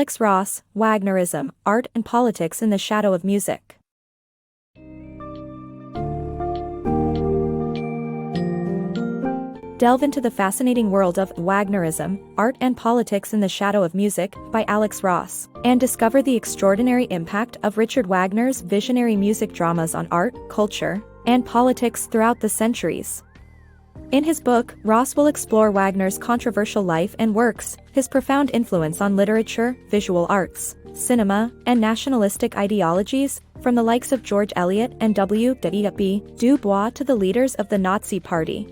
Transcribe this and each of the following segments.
Alex Ross, Wagnerism, Art and Politics in the Shadow of Music. Delve into the fascinating world of Wagnerism, Art and Politics in the Shadow of Music by Alex Ross, and discover the extraordinary impact of Richard Wagner's visionary music dramas on art, culture, and politics throughout the centuries. In his book, Ross will explore Wagner's controversial life and works, his profound influence on literature, visual arts, cinema, and nationalistic ideologies, from the likes of George Eliot and W.E.B. Du Bois to the leaders of the Nazi Party.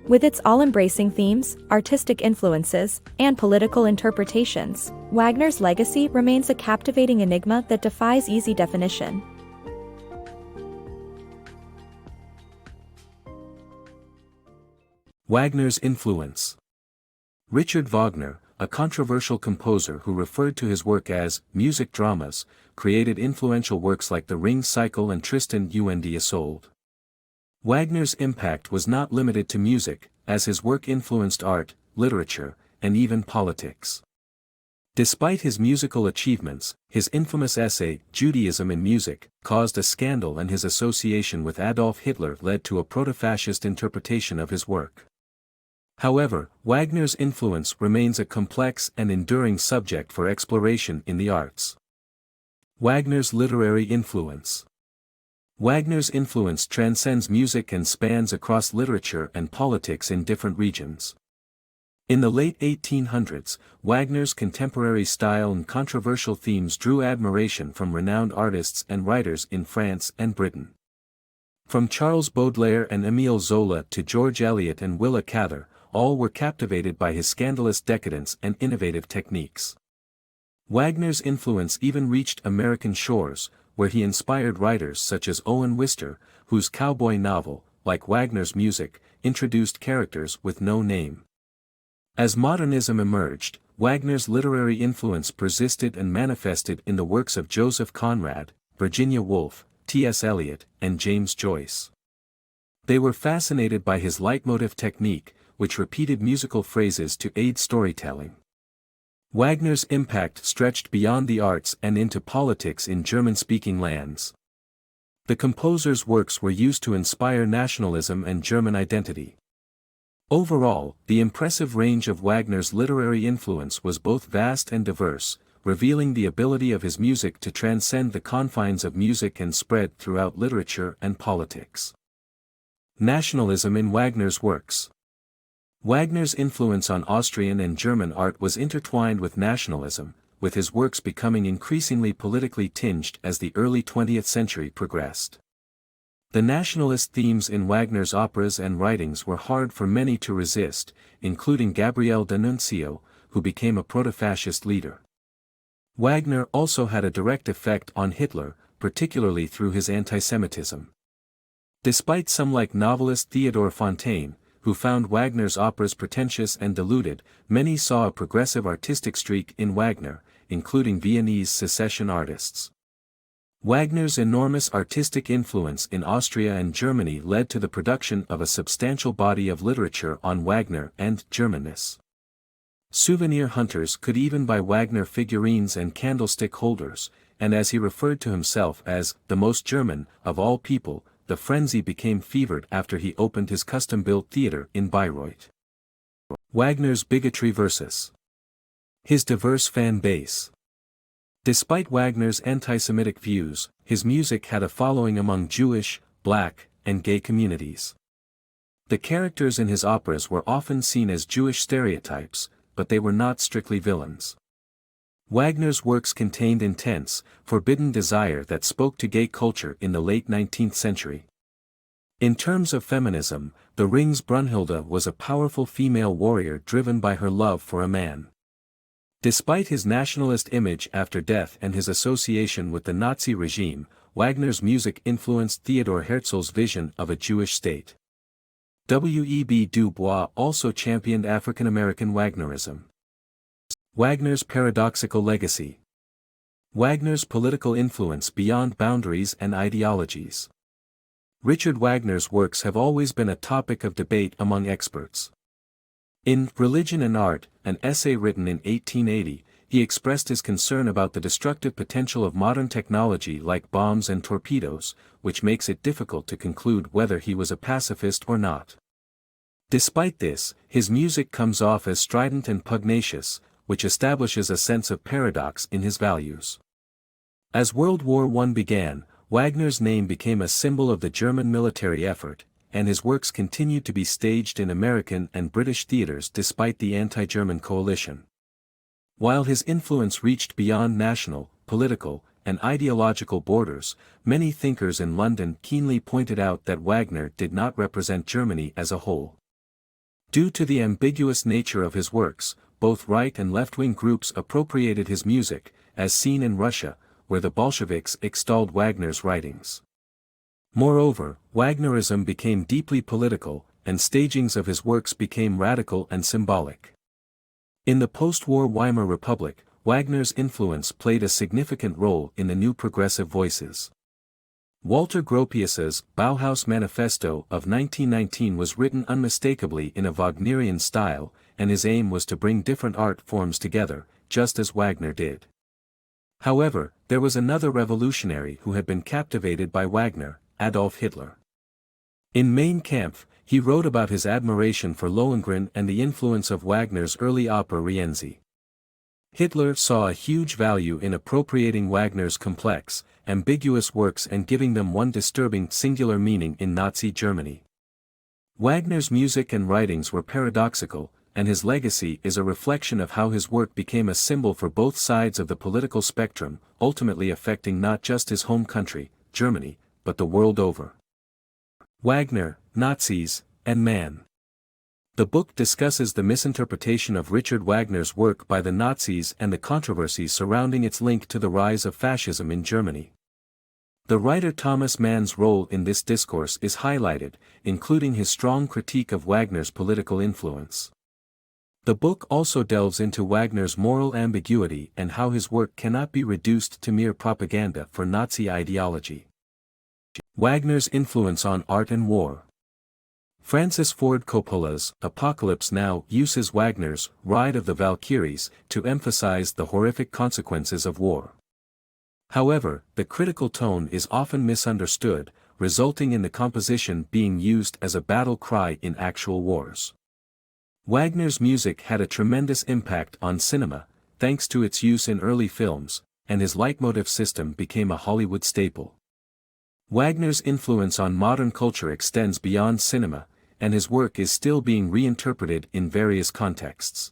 With its all-embracing themes, artistic influences, and political interpretations, Wagner's legacy remains a captivating enigma that defies easy definition. Wagner's influence. Richard Wagner, a controversial composer who referred to his work as music dramas, created influential works like The Ring Cycle and Tristan und Isolde. Wagner's impact was not limited to music, as his work influenced art, literature, and even politics. Despite his musical achievements, his infamous essay, Judaism in Music, caused a scandal, and his association with Adolf Hitler led to a proto-fascist interpretation of his work. However, Wagner's influence remains a complex and enduring subject for exploration in the arts. Wagner's literary influence. Wagner's influence transcends music and spans across literature and politics in different regions. In the late 1800s, Wagner's contemporary style and controversial themes drew admiration from renowned artists and writers in France and Britain. From Charles Baudelaire and Émile Zola to George Eliot and Willa Cather, all were captivated by his scandalous decadence and innovative techniques. Wagner's influence even reached American shores, where he inspired writers such as Owen Wister, whose cowboy novel, like Wagner's music, introduced characters with no name. As modernism emerged, Wagner's literary influence persisted and manifested in the works of Joseph Conrad, Virginia Woolf, T.S. Eliot, and James Joyce. They were fascinated by his leitmotif technique, which repeated musical phrases to aid storytelling. Wagner's impact stretched beyond the arts and into politics in German-speaking lands. The composer's works were used to inspire nationalism and German identity. Overall, the impressive range of Wagner's literary influence was both vast and diverse, revealing the ability of his music to transcend the confines of music and spread throughout literature and politics. Nationalism in Wagner's works. Wagner's influence on Austrian and German art was intertwined with nationalism, with his works becoming increasingly politically tinged as the early 20th century progressed. The nationalist themes in Wagner's operas and writings were hard for many to resist, including Gabriele D'Annunzio, who became a proto-fascist leader. Wagner also had a direct effect on Hitler, particularly through his antisemitism. Despite some like novelist Theodore Fontaine, who found Wagner's operas pretentious and diluted, many saw a progressive artistic streak in Wagner, including Viennese secession artists. Wagner's enormous artistic influence in Austria and Germany led to the production of a substantial body of literature on Wagner and Germanness. Souvenir hunters could even buy Wagner figurines and candlestick holders, and as he referred to himself as the most German of all people, the frenzy became fevered after he opened his custom-built theater in Bayreuth. Wagner's bigotry versus his diverse fan base. Despite Wagner's anti-Semitic views, his music had a following among Jewish, black, and gay communities. The characters in his operas were often seen as Jewish stereotypes, but they were not strictly villains. Wagner's works contained intense, forbidden desire that spoke to gay culture in the late 19th century. In terms of feminism, The Ring's Brunhilde was a powerful female warrior driven by her love for a man. Despite his nationalist image after death and his association with the Nazi regime, Wagner's music influenced Theodor Herzl's vision of a Jewish state. W.E.B. Du Bois also championed African-American Wagnerism. Wagner's paradoxical legacy. Wagner's political influence beyond boundaries and ideologies. Richard Wagner's works have always been a topic of debate among experts. In Religion and Art, an essay written in 1880, he expressed his concern about the destructive potential of modern technology like bombs and torpedoes, which makes it difficult to conclude whether he was a pacifist or not. Despite this, his music comes off as strident and pugnacious, which establishes a sense of paradox in his values. As World War I began, Wagner's name became a symbol of the German military effort, and his works continued to be staged in American and British theaters despite the anti-German coalition. While his influence reached beyond national, political, and ideological borders, many thinkers in London keenly pointed out that Wagner did not represent Germany as a whole. Due to the ambiguous nature of his works, both right and left-wing groups appropriated his music, as seen in Russia, where the Bolsheviks extolled Wagner's writings. Moreover, Wagnerism became deeply political, and stagings of his works became radical and symbolic. In the post-war Weimar Republic, Wagner's influence played a significant role in the new progressive voices. Walter Gropius's Bauhaus Manifesto of 1919 was written unmistakably in a Wagnerian style, and his aim was to bring different art forms together, just as Wagner did. However, there was another revolutionary who had been captivated by Wagner, Adolf Hitler. In Mein Kampf, he wrote about his admiration for Lohengrin and the influence of Wagner's early opera Rienzi. Hitler saw a huge value in appropriating Wagner's complex, ambiguous works and giving them one disturbing singular meaning in Nazi Germany. Wagner's music and writings were paradoxical, and his legacy is a reflection of how his work became a symbol for both sides of the political spectrum, ultimately affecting not just his home country, Germany, but the world over. Wagner, Nazis, and Mann. The book discusses the misinterpretation of Richard Wagner's work by the Nazis and the controversies surrounding its link to the rise of fascism in Germany. The writer Thomas Mann's role in this discourse is highlighted, including his strong critique of Wagner's political influence. The book also delves into Wagner's moral ambiguity and how his work cannot be reduced to mere propaganda for Nazi ideology. Wagner's influence on art and war. Francis Ford Coppola's Apocalypse Now uses Wagner's Ride of the Valkyries to emphasize the horrific consequences of war. However, the critical tone is often misunderstood, resulting in the composition being used as a battle cry in actual wars. Wagner's music had a tremendous impact on cinema, thanks to its use in early films, and his leitmotif system became a Hollywood staple. Wagner's influence on modern culture extends beyond cinema, and his work is still being reinterpreted in various contexts.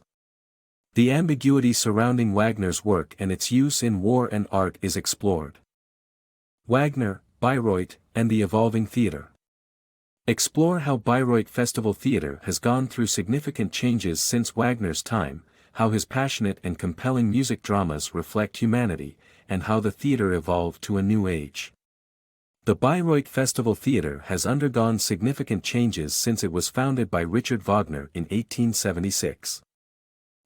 The ambiguity surrounding Wagner's work and its use in war and art is explored. Wagner, Bayreuth, and the evolving theater. Explore how Bayreuth Festival Theater has gone through significant changes since Wagner's time, how his passionate and compelling music dramas reflect humanity, and how the theater evolved to a new age. The Bayreuth Festival Theater has undergone significant changes since it was founded by Richard Wagner in 1876.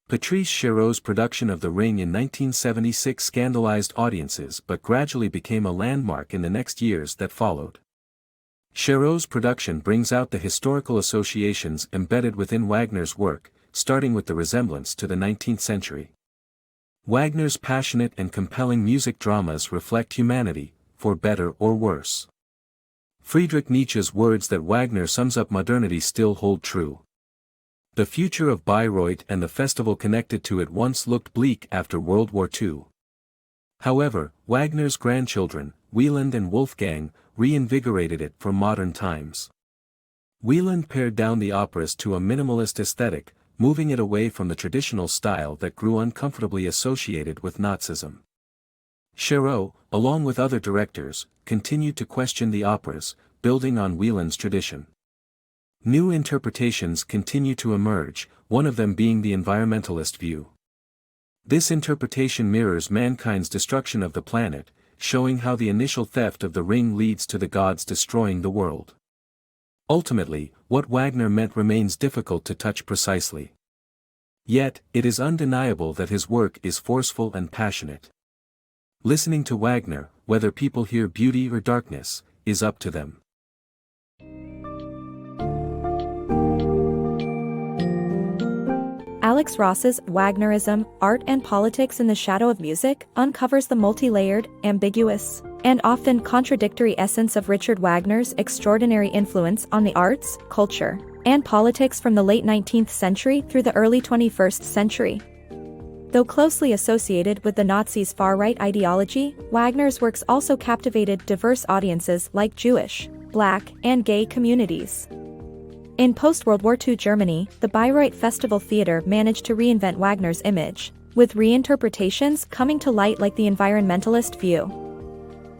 Patrice Chéreau's production of The Ring in 1976 scandalized audiences but gradually became a landmark in the next years that followed. Chéreau's production brings out the historical associations embedded within Wagner's work, starting with the resemblance to the 19th century. Wagner's passionate and compelling music dramas reflect humanity, for better or worse. Friedrich Nietzsche's words that Wagner sums up modernity still hold true. The future of Bayreuth and the festival connected to it once looked bleak after World War II. However, Wagner's grandchildren, Wieland and Wolfgang, reinvigorated it for modern times. Wieland pared down the operas to a minimalist aesthetic, moving it away from the traditional style that grew uncomfortably associated with Nazism. Chéreau, along with other directors, continued to question the operas, building on Wieland's tradition. New interpretations continue to emerge, one of them being the environmentalist view. This interpretation mirrors mankind's destruction of the planet, showing how the initial theft of the ring leads to the gods destroying the world. Ultimately, what Wagner meant remains difficult to touch precisely. Yet, it is undeniable that his work is forceful and passionate. Listening to Wagner, whether people hear beauty or darkness, is up to them. Alex Ross's Wagnerism, Art and Politics in the Shadow of Music uncovers the multi-layered, ambiguous, and often contradictory essence of Richard Wagner's extraordinary influence on the arts, culture, and politics from the late 19th century through the early 21st century. Though closely associated with the Nazis' far-right ideology, Wagner's works also captivated diverse audiences like Jewish, Black, and gay communities. In post-World War II Germany, the Bayreuth Festival Theatre managed to reinvent Wagner's image, with reinterpretations coming to light like the environmentalist view.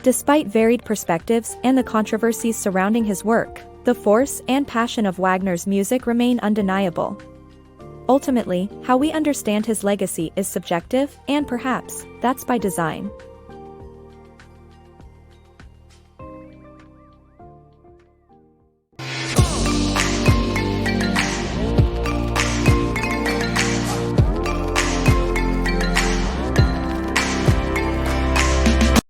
Despite varied perspectives and the controversies surrounding his work, the force and passion of Wagner's music remain undeniable. Ultimately, how we understand his legacy is subjective, and perhaps, that's by design.